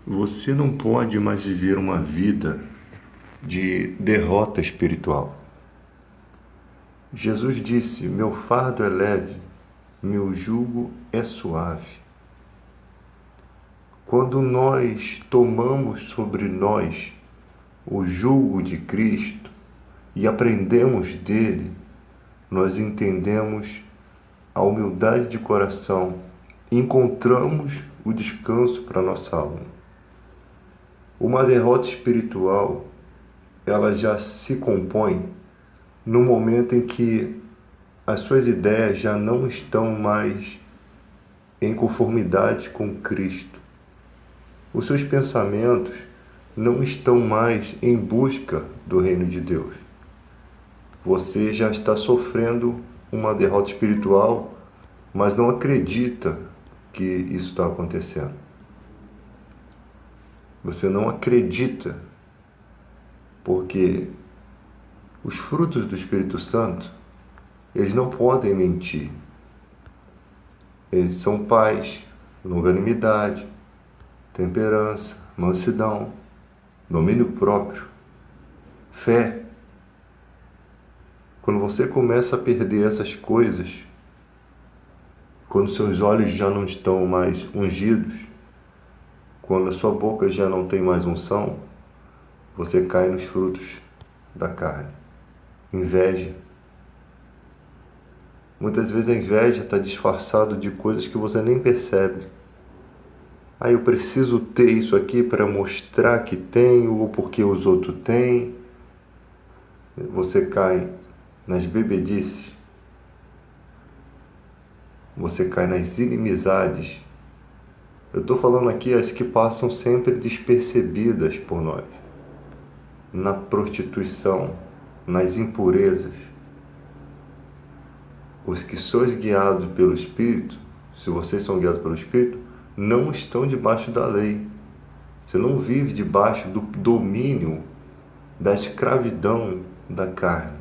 Você não pode mais viver uma vida de derrota espiritual. Jesus disse: Meu fardo é leve, meu jugo é suave. Quando nós tomamos sobre nós o jugo de Cristo e aprendemos dele, nós entendemos a humildade de coração e encontramos o descanso para a nossa alma. Uma derrota espiritual, ela já se compõe no momento em que as suas ideias já não estão mais em conformidade com Cristo. Os seus pensamentos não estão mais em busca do reino de Deus. Você já está sofrendo uma derrota espiritual, mas não acredita que isso está acontecendo. Você não acredita, porque os frutos do Espírito Santo, eles não podem mentir. Eles são paz, longanimidade, temperança, mansidão, domínio próprio, fé. Quando você começa a perder essas coisas, quando seus olhos já não estão mais ungidos, quando a sua boca já não tem mais unção, você cai nos frutos da carne. Inveja. Muitas vezes a inveja está disfarçada de coisas que você nem percebe. Eu preciso ter isso aqui para mostrar que tenho, ou porque os outros têm. Você cai nas bebedices. Você cai nas inimizades. Eu estou falando aqui as que passam sempre despercebidas por nós. Na prostituição, nas impurezas. Os que sois guiados pelo Espírito, se vocês são guiados pelo Espírito, não estão debaixo da lei. Você não vive debaixo do domínio da escravidão da carne.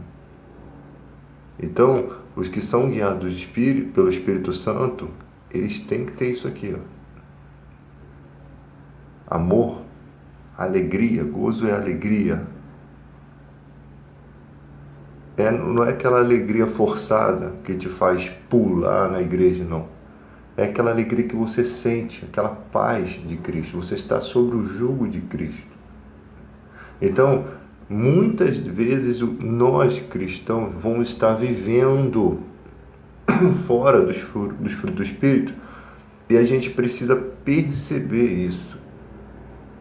Então, os que são guiados pelo Espírito Santo, eles têm que ter isso aqui, ó. Amor, alegria, gozo é alegria. Não é aquela alegria forçada que te faz pular na igreja, não. É aquela alegria que você sente, aquela paz de Cristo. Você está sobre o jugo de Cristo. Então, muitas vezes nós cristãos vamos estar vivendo fora dos frutos do Espírito e a gente precisa perceber isso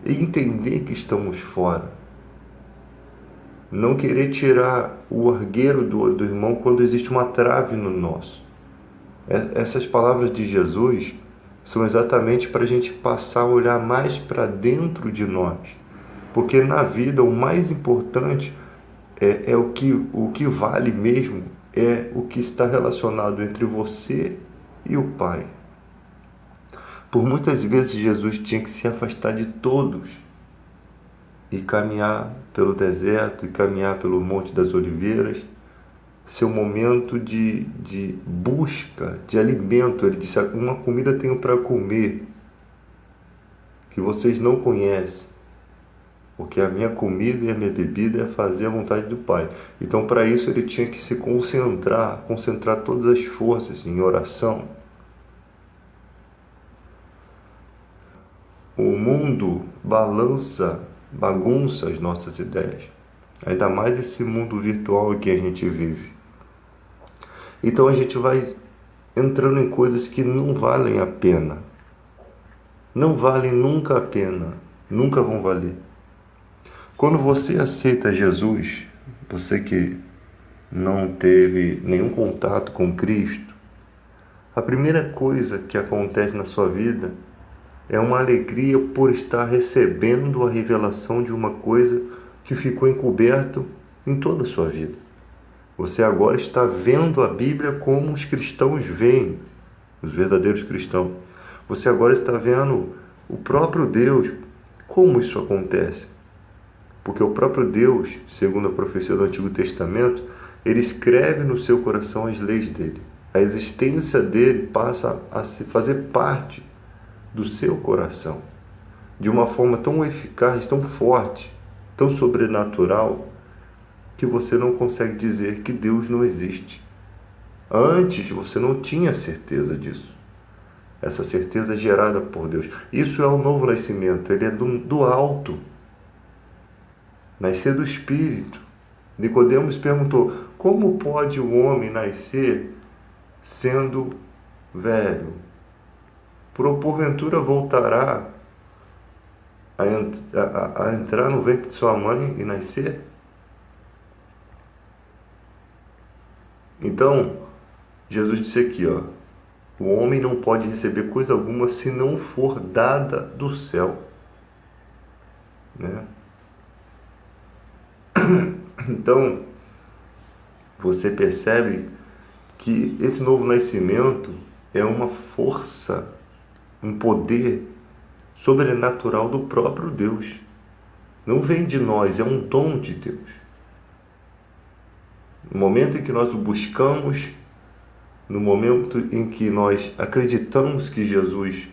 e entender que estamos fora. Não querer tirar o argueiro do irmão quando existe uma trave no nosso. Essas palavras de Jesus são exatamente para a gente passar a olhar mais para dentro de nós. Porque na vida o mais importante é o que vale mesmo, é o que está relacionado entre você e o Pai. Por muitas vezes Jesus tinha que se afastar de todos e caminhar pelo deserto, e caminhar pelo Monte das Oliveiras, seu momento de busca, de alimento. Ele disse: uma comida tenho para comer, que vocês não conhecem, porque a minha comida e a minha bebida é fazer a vontade do Pai. Então, para isso, ele tinha que se concentrar todas as forças em oração. O mundo bagunça as nossas ideias. Ainda mais esse mundo virtual em que a gente vive. Então a gente vai entrando em coisas que não valem a pena. Não valem nunca a pena. Nunca vão valer. Quando você aceita Jesus, você que não teve nenhum contato com Cristo, a primeira coisa que acontece na sua vida é uma alegria por estar recebendo a revelação de uma coisa que ficou encoberto em toda a sua vida. Você agora está vendo a Bíblia como os cristãos veem, os verdadeiros cristãos. Você agora está vendo o próprio Deus. Como isso acontece? Porque o próprio Deus, segundo a profecia do Antigo Testamento, ele escreve no seu coração as leis dele. A existência dele passa a se fazer parte do seu coração. de uma forma tão eficaz, tão forte, tão sobrenatural, que você não consegue dizer que Deus não existe. Antes você não tinha certeza disso. Essa certeza é gerada por Deus. Isso é o novo nascimento, ele é do alto. Nascer do Espírito. Nicodemos perguntou: como pode o homem nascer sendo velho? Porventura voltará a entrar no ventre de sua mãe e nascer? Então, Jesus disse aqui, ó, o homem não pode receber coisa alguma se não for dada do céu, né? Então, você percebe que esse novo nascimento é uma força, um poder sobrenatural do próprio Deus. Não vem de nós, é um dom de Deus. No momento em que nós o buscamos, no momento em que nós acreditamos que Jesus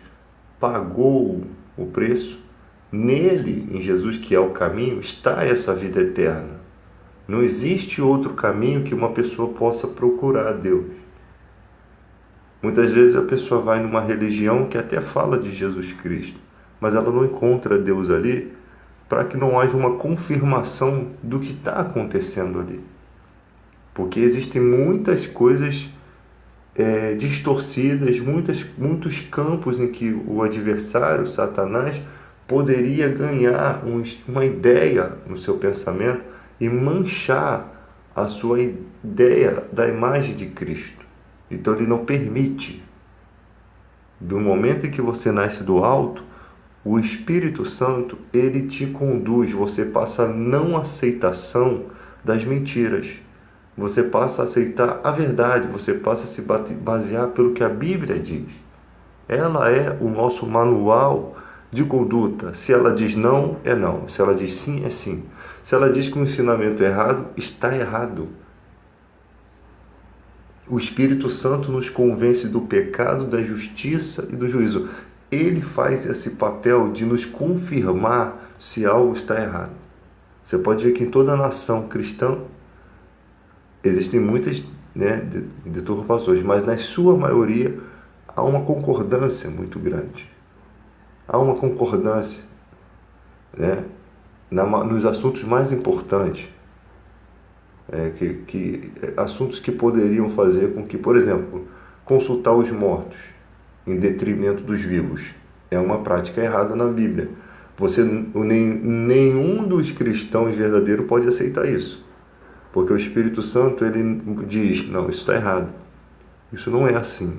pagou o preço, nele, em Jesus, que é o caminho, está essa vida eterna. Não existe outro caminho que uma pessoa possa procurar a Deus. Muitas vezes a pessoa vai numa religião que até fala de Jesus Cristo, mas ela não encontra Deus ali para que não haja uma confirmação do que está acontecendo ali. Porque existem muitas coisas distorcidas, muitos campos em que o adversário, Satanás, poderia ganhar uma ideia no seu pensamento e manchar a sua ideia da imagem de Cristo. Então ele não permite. Do momento em que você nasce do alto, o Espírito Santo, ele te conduz, você passa a não aceitação das mentiras. Você passa a aceitar a verdade, você passa a se basear pelo que a Bíblia diz. Ela é o nosso manual de conduta. Se ela diz não, é não. Se ela diz sim, é sim. Se ela diz que o ensinamento é errado, está errado. O Espírito Santo nos convence do pecado, da justiça e do juízo. Ele faz esse papel de nos confirmar se algo está errado. Você pode ver que em toda a nação cristã existem muitas deturpações, mas na sua maioria há uma concordância muito grande. Há uma concordância, né, nos assuntos mais importantes. Assuntos que poderiam fazer com que, por exemplo, consultar os mortos em detrimento dos vivos é uma prática errada na Bíblia. Nenhum dos cristãos verdadeiros pode aceitar isso, porque o Espírito Santo ele diz: não, isso está errado, isso não é assim.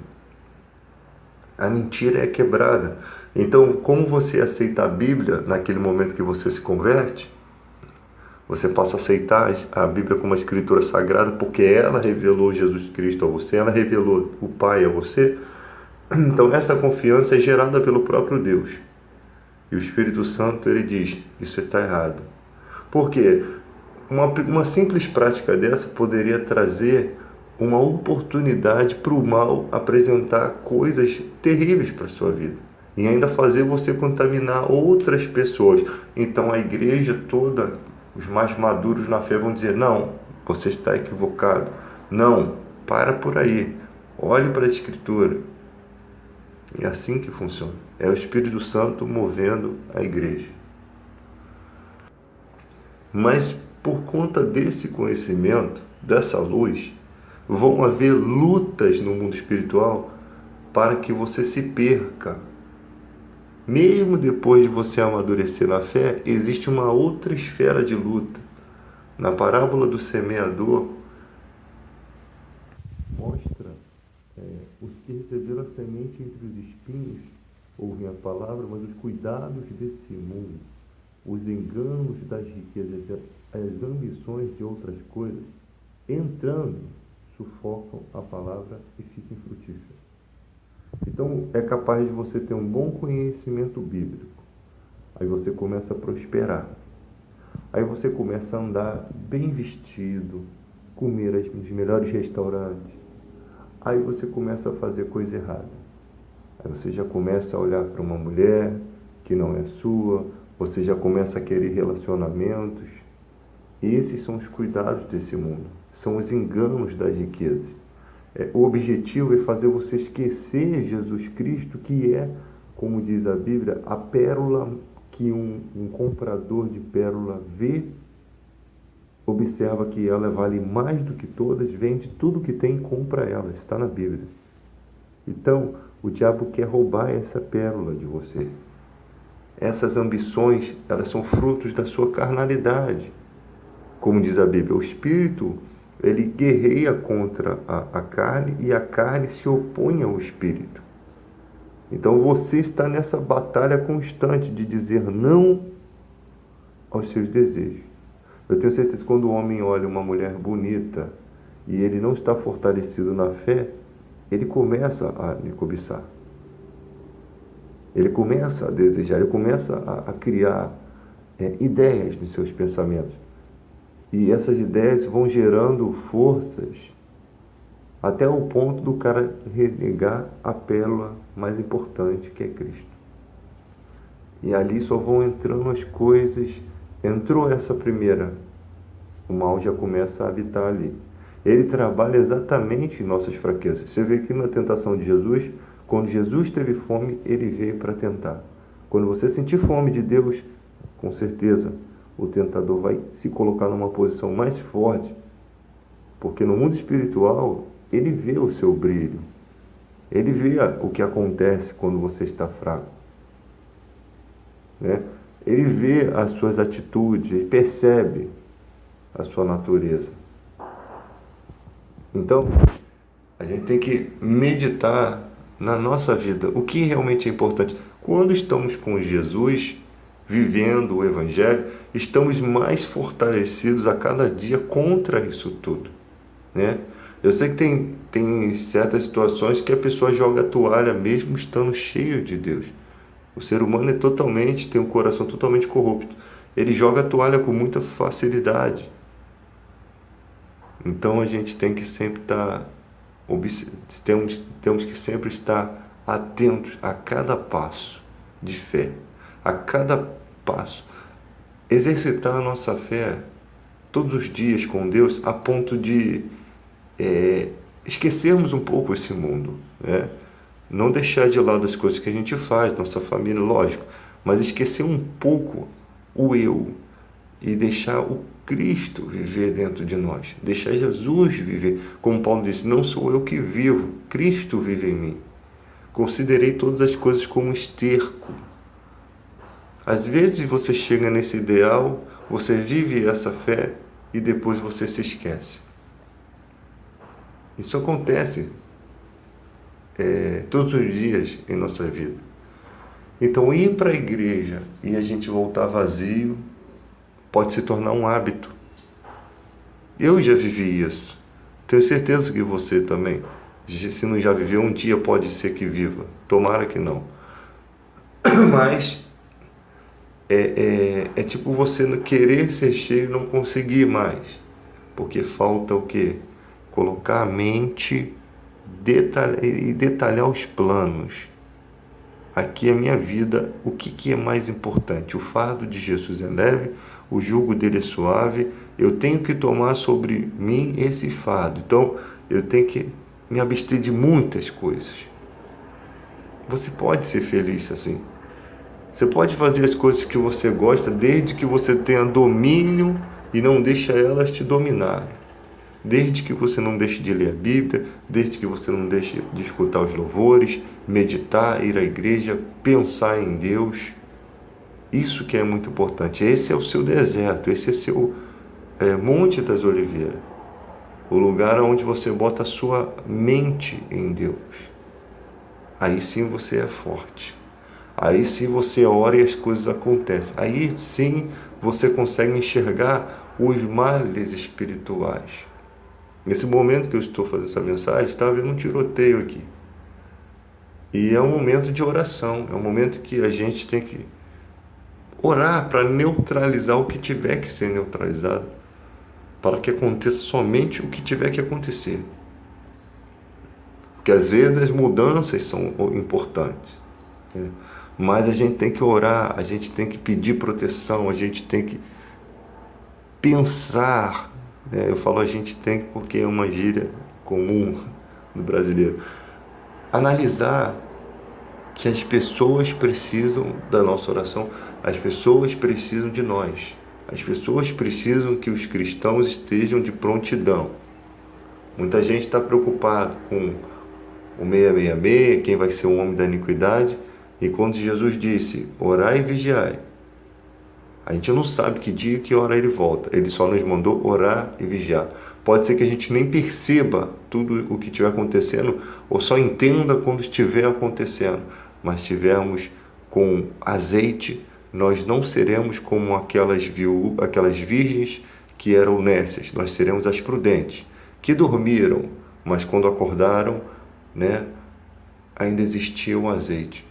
A mentira é quebrada. Então, como você aceita a Bíblia naquele momento que você se converte? Você passa a aceitar a Bíblia como uma escritura sagrada porque ela revelou Jesus Cristo a você, ela revelou o Pai a você. Então essa confiança é gerada pelo próprio Deus. E o Espírito Santo, ele diz: isso está errado. Por quê? Uma simples prática dessa poderia trazer uma oportunidade para o mal apresentar coisas terríveis para a sua vida. E ainda fazer você contaminar outras pessoas. Então a igreja toda, os mais maduros na fé, vão dizer: não, você está equivocado. Não, para por aí. Olhe para a Escritura. É assim que funciona. É o Espírito Santo movendo a igreja. Mas por conta desse conhecimento, dessa luz, vão haver lutas no mundo espiritual para que você se perca. Mesmo depois de você amadurecer na fé, existe uma outra esfera de luta. Na parábola do semeador, mostra os que receberam a semente entre os espinhos, ouvem a palavra, mas os cuidados desse mundo, os enganos das riquezas, as ambições de outras coisas, entrando, sufocam a palavra e ficam infrutíferas. Então, é capaz de você ter um bom conhecimento bíblico. Aí você começa a prosperar. Aí você começa a andar bem vestido, comer nos melhores restaurantes. Aí você começa a fazer coisa errada. Aí você já começa a olhar para uma mulher que não é sua, você já começa a querer relacionamentos. Esses são os cuidados desse mundo, são os enganos das riquezas. O objetivo é fazer você esquecer Jesus Cristo, que é, como diz a Bíblia, a pérola que um comprador de pérola vê, observa que ela vale mais do que todas, vende tudo que tem e compra ela. Está na Bíblia. Então, o diabo quer roubar essa pérola de você. Essas ambições, elas são frutos da sua carnalidade. Como diz a Bíblia, o espírito, ele guerreia contra a carne e a carne se opõe ao espírito. Então você está nessa batalha constante de dizer não aos seus desejos. Eu tenho certeza que quando o homem olha uma mulher bonita e ele não está fortalecido na fé, ele começa a lhe cobiçar. Ele começa a desejar, ele começa a criar ideias nos seus pensamentos. E essas ideias vão gerando forças até o ponto do cara renegar a pérola mais importante, que é Cristo. E ali só vão entrando as coisas. Entrou essa primeira, o mal já começa a habitar ali. Ele trabalha exatamente em nossas fraquezas. Você vê que na tentação de Jesus, quando Jesus teve fome, ele veio para tentar. Quando você sentir fome de Deus, com certeza, o tentador vai se colocar numa posição mais forte, porque no mundo espiritual, ele vê o seu brilho. Ele vê o que acontece quando você está fraco, né? Ele vê as suas atitudes, ele percebe a sua natureza. Então, a gente tem que meditar na nossa vida o que realmente é importante. Quando estamos com Jesus, vivendo o Evangelho, estamos mais fortalecidos a cada dia contra isso tudo, né? Eu sei que tem certas situações que a pessoa joga a toalha mesmo estando cheio de Deus. O ser humano tem um coração totalmente corrupto. Ele joga a toalha com muita facilidade. Então a gente tem que sempre temos que sempre estar atentos a cada passo de fé, a cada passo. Exercitar a nossa fé todos os dias com Deus a ponto de esquecermos um pouco esse mundo, né? Não deixar de lado as coisas que a gente faz, nossa família, lógico, mas esquecer um pouco o eu e deixar o Cristo viver dentro de nós, deixar Jesus viver. Como Paulo disse, não sou eu que vivo, Cristo vive em mim. Considerei todas as coisas como esterco. Às vezes você chega nesse ideal, você vive essa fé e depois você se esquece. Isso acontece todos os dias em nossa vida. Então, ir para a igreja e a gente voltar vazio pode se tornar um hábito. Eu já vivi isso. Tenho certeza que você também. Se não já viveu, um dia pode ser que viva. Tomara que não. Mas é tipo você querer ser cheio e não conseguir mais. Porque falta o quê? Colocar a mente e detalhar os planos. Aqui é a minha vida, o que é mais importante? O fardo de Jesus é leve, o jugo dele é suave, eu tenho que tomar sobre mim esse fardo. Então, eu tenho que me abster de muitas coisas. Você pode ser feliz assim. Você pode fazer as coisas que você gosta, desde que você tenha domínio e não deixe elas te dominarem. Desde que você não deixe de ler a Bíblia, desde que você não deixe de escutar os louvores, meditar, ir à igreja, pensar em Deus. Isso que é muito importante. Esse é o seu deserto, esse é seu Monte das Oliveiras. O lugar onde você bota a sua mente em Deus. Aí sim você é forte. Aí sim você ora e as coisas acontecem. Aí sim você consegue enxergar os males espirituais. Nesse momento que eu estou fazendo essa mensagem, está havendo um tiroteio aqui. E é um momento de oração, é um momento que a gente tem que orar para neutralizar o que tiver que ser neutralizado, para que aconteça somente o que tiver que acontecer. Porque às vezes as mudanças são importantes, né? Mas a gente tem que orar, a gente tem que pedir proteção, a gente tem que pensar, né? Eu falo a gente tem porque é uma gíria comum do brasileiro. Analisar que as pessoas precisam da nossa oração, as pessoas precisam de nós, as pessoas precisam que os cristãos estejam de prontidão. Muita gente está preocupada com o 666, quem vai ser o homem da iniquidade, e quando Jesus disse, orai e vigiai, a gente não sabe que dia e que hora ele volta, ele só nos mandou orar e vigiar. Pode ser que a gente nem perceba tudo o que estiver acontecendo, ou só entenda quando estiver acontecendo, mas estivermos com azeite, nós não seremos como aquelas virgens que eram nécias, nós seremos as prudentes, que dormiram, mas quando acordaram, né, ainda existia o azeite.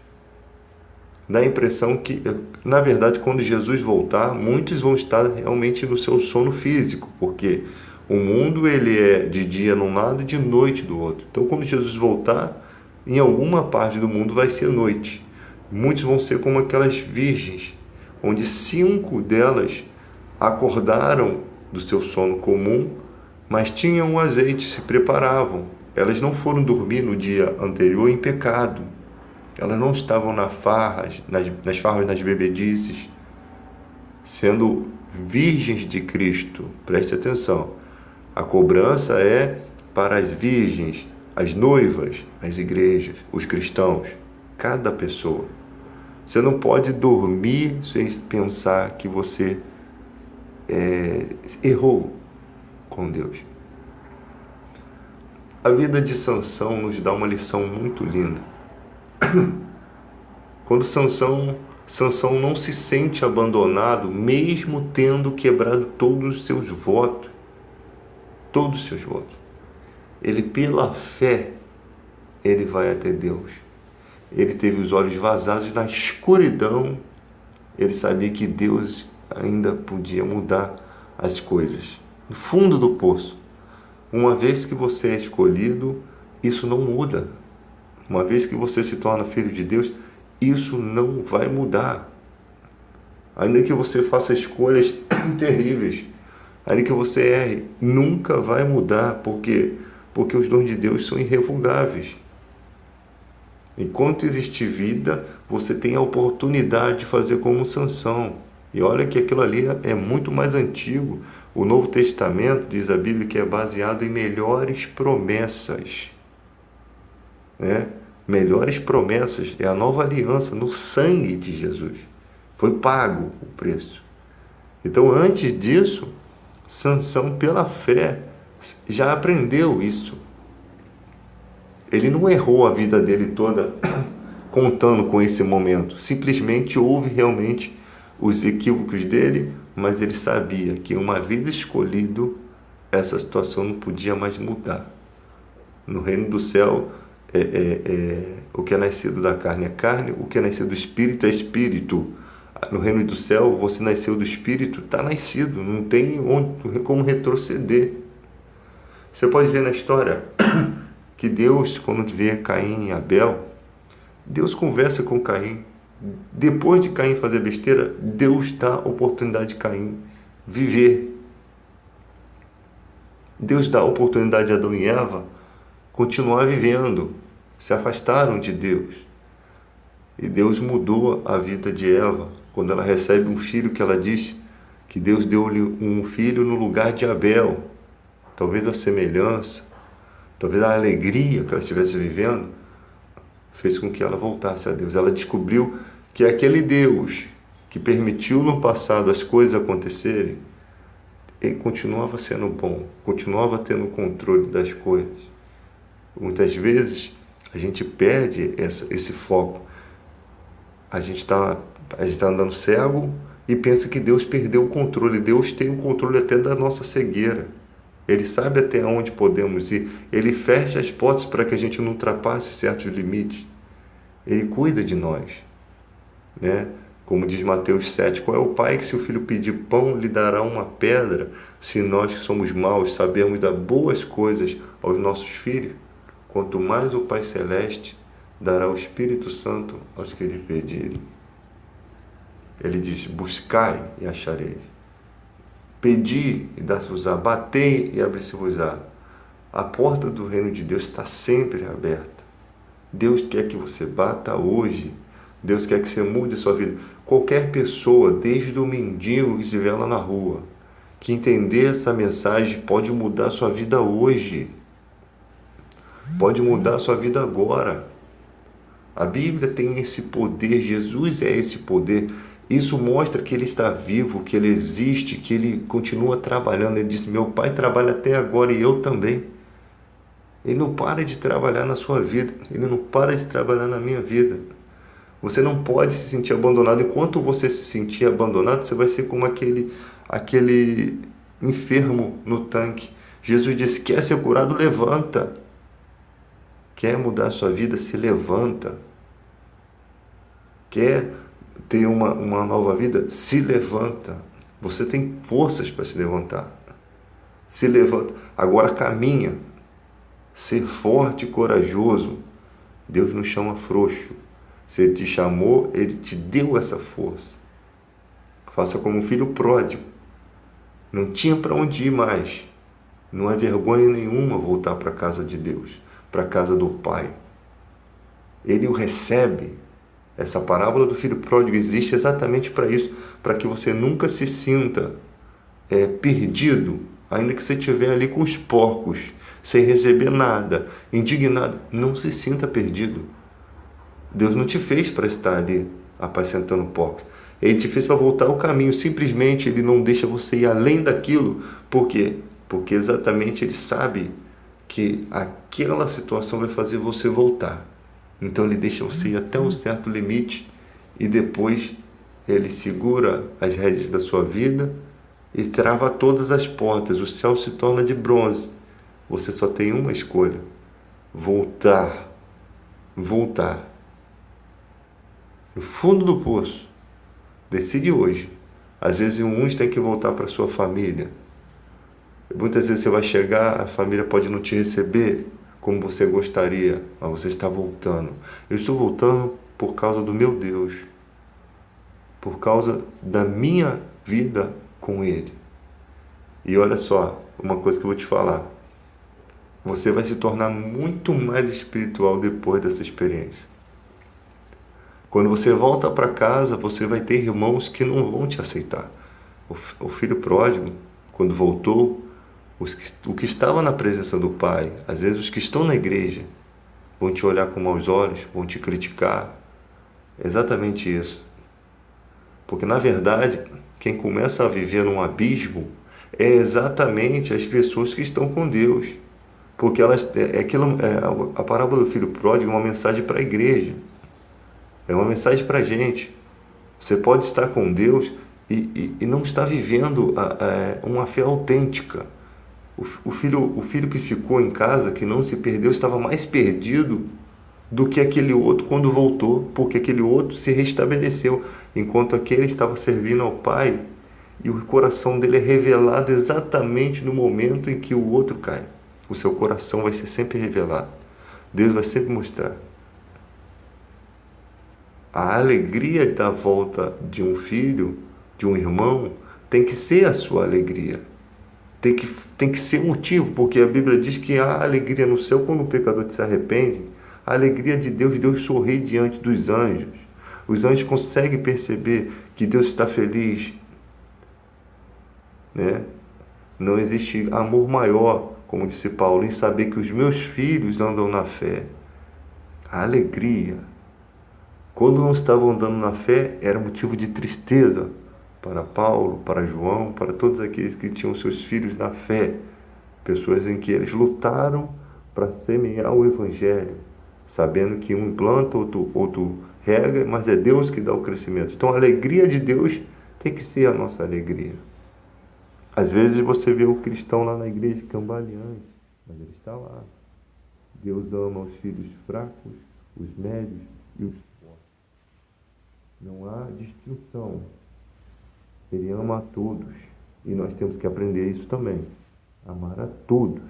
Dá a impressão que, na verdade, quando Jesus voltar, muitos vão estar realmente no seu sono físico, porque o mundo ele é de dia num lado e de noite do outro. Então, quando Jesus voltar, em alguma parte do mundo vai ser noite. Muitos vão ser como aquelas virgens, onde 5 delas acordaram do seu sono comum, mas tinham o azeite, se preparavam. Elas não foram dormir no dia anterior em pecado. Elas não estavam nas farras, nas bebedices, sendo virgens de Cristo. Preste atenção. A cobrança é para as virgens, as noivas, as igrejas, os cristãos, cada pessoa. Você não pode dormir sem pensar que você errou com Deus. A vida de Sansão nos dá uma lição muito linda. Quando Sansão não se sente abandonado, mesmo tendo quebrado todos os seus votos. Todos os seus votos. Ele, pela fé, ele vai até Deus. Ele teve os olhos vazados na escuridão. Ele sabia que Deus ainda podia mudar as coisas. No fundo do poço. Uma vez que você é escolhido, isso não muda. Uma vez que você se torna filho de Deus, isso não vai mudar. Ainda que você faça escolhas terríveis, ainda que você erre, nunca vai mudar. Por quê? Porque os dons de Deus são irrevogáveis. Enquanto existe vida, você tem a oportunidade de fazer como Sansão. E olha que aquilo ali é muito mais antigo. O Novo Testamento, diz a Bíblia, que é baseado em melhores promessas. Né? Melhores promessas, é a nova aliança no sangue de Jesus. Foi pago o preço. Então, antes disso, Sansão, pela fé, já aprendeu isso. Ele não errou a vida dele toda contando com esse momento. Simplesmente houve realmente os equívocos dele, mas ele sabia que uma vez escolhido, essa situação não podia mais mudar. No reino do céu, o que é nascido da carne é carne, o que é nascido do espírito é espírito. No reino do céu, você nasceu do espírito, está nascido, não tem como retroceder. Você pode ver na história que Deus, quando vê Caim e Abel, Deus conversa com Caim. Depois de Caim fazer besteira, Deus dá a oportunidade de Caim viver. Deus dá a oportunidade de Adão e Eva continuar vivendo. Se afastaram de Deus. E Deus mudou a vida de Eva quando ela recebe um filho, que ela diz que Deus deu-lhe um filho no lugar de Abel. Talvez a semelhança, talvez a alegria que ela estivesse vivendo fez com que ela voltasse a Deus. Ela descobriu que aquele Deus que permitiu no passado as coisas acontecerem, ele continuava sendo bom, continuava tendo o controle das coisas. Muitas vezes a gente perde esse foco. A gente está andando cego e pensa que Deus perdeu o controle. Deus tem o controle até da nossa cegueira. Ele sabe até onde podemos ir. Ele fecha as portas para que a gente não ultrapasse certos limites. Ele cuida de nós. Né? Como diz Mateus 7, qual é o pai que, se o filho pedir pão, lhe dará uma pedra? Se nós que somos maus sabemos dar boas coisas aos nossos filhos, quanto mais o Pai Celeste dará o Espírito Santo aos que lhe pedirem. Ele diz: buscai e achareis. Pedi e dá-se-vos-á. Batei e abre-se-vos-á. A porta do reino de Deus está sempre aberta. Deus quer que você bata hoje. Deus quer que você mude a sua vida. Qualquer pessoa, desde o mendigo que estiver lá na rua, que entender essa mensagem, pode mudar a sua vida hoje. Pode mudar a sua vida agora. A Bíblia tem esse poder, Jesus é esse poder. Isso mostra que Ele está vivo, que Ele existe, que Ele continua trabalhando. Ele disse: meu Pai trabalha até agora e eu também. Ele não para de trabalhar na sua vida, Ele não para de trabalhar na minha vida. Você não pode se sentir abandonado. Enquanto você se sentir abandonado, você vai ser como aquele enfermo no tanque. Jesus disse: quer ser curado? Levanta. Quer mudar a sua vida? Se levanta. Quer ter uma nova vida? Se levanta. Você tem forças para se levantar. Se levanta. Agora caminha. Ser forte e corajoso. Deus não chama frouxo. Se Ele te chamou, Ele te deu essa força. Faça como um filho pródigo. Não tinha para onde ir mais. Não é vergonha nenhuma voltar para a casa de Deus, para a casa do Pai. Ele o recebe. Essa parábola do filho pródigo existe exatamente para isso, para que você nunca se sinta perdido, ainda que você estiver ali com os porcos, sem receber nada, indignado. Não se sinta perdido. Deus não te fez para estar ali apacentando porcos. Ele te fez para voltar ao caminho. Simplesmente Ele não deixa você ir além daquilo. Por quê? Porque exatamente Ele sabe que aquela situação vai fazer você voltar. Então Ele deixa você ir até um certo limite e depois Ele segura as rédeas da sua vida e trava todas as portas. O céu se torna de bronze. Você só tem uma escolha: voltar. Voltar. No fundo do poço. Decide hoje. Às vezes uns têm que voltar para sua família. Muitas vezes você vai chegar, a família pode não te receber como você gostaria, mas você está voltando. Eu estou voltando por causa do meu Deus, por causa da minha vida com Ele. E olha só, uma coisa que eu vou te falar. Você vai se tornar muito mais espiritual depois dessa experiência. Quando você volta para casa, você vai ter irmãos que não vão te aceitar. O filho pródigo, quando voltou, o que estava na presença do Pai, às vezes os que estão na igreja, vão te olhar com maus olhos, vão te criticar. É exatamente isso. Porque, na verdade, quem começa a viver num abismo é exatamente as pessoas que estão com Deus. Porque a parábola do filho pródigo é uma mensagem para a igreja. É uma mensagem para a gente. Você pode estar com Deus e não estar vivendo uma fé autêntica. O filho que ficou em casa, que não se perdeu, estava mais perdido do que aquele outro quando voltou, porque aquele outro se restabeleceu, enquanto aquele estava servindo ao Pai, e o coração dele é revelado exatamente no momento em que o outro cai. O seu coração vai ser sempre revelado. Deus vai sempre mostrar. A alegria da volta de um filho, de um irmão, tem que ser a sua alegria. Tem que ser motivo, porque a Bíblia diz que há alegria no céu quando o pecador se arrepende. A alegria de Deus, Deus sorri diante dos anjos. Os anjos conseguem perceber que Deus está feliz, né? Não existe amor maior, como disse Paulo, em saber que os meus filhos andam na fé. A alegria. Quando não estavam andando na fé, era motivo de tristeza para Paulo, para João, para todos aqueles que tinham seus filhos na fé. Pessoas em que eles lutaram para semear o Evangelho, sabendo que um planta, outro rega, mas é Deus que dá o crescimento. Então a alegria de Deus tem que ser a nossa alegria. Às vezes você vê o cristão lá na igreja cambaleante, mas ele está lá. Deus ama os filhos fracos, os médios e os fortes. Não há distinção. Ele ama a todos. E nós temos que aprender isso também. Amar a todos.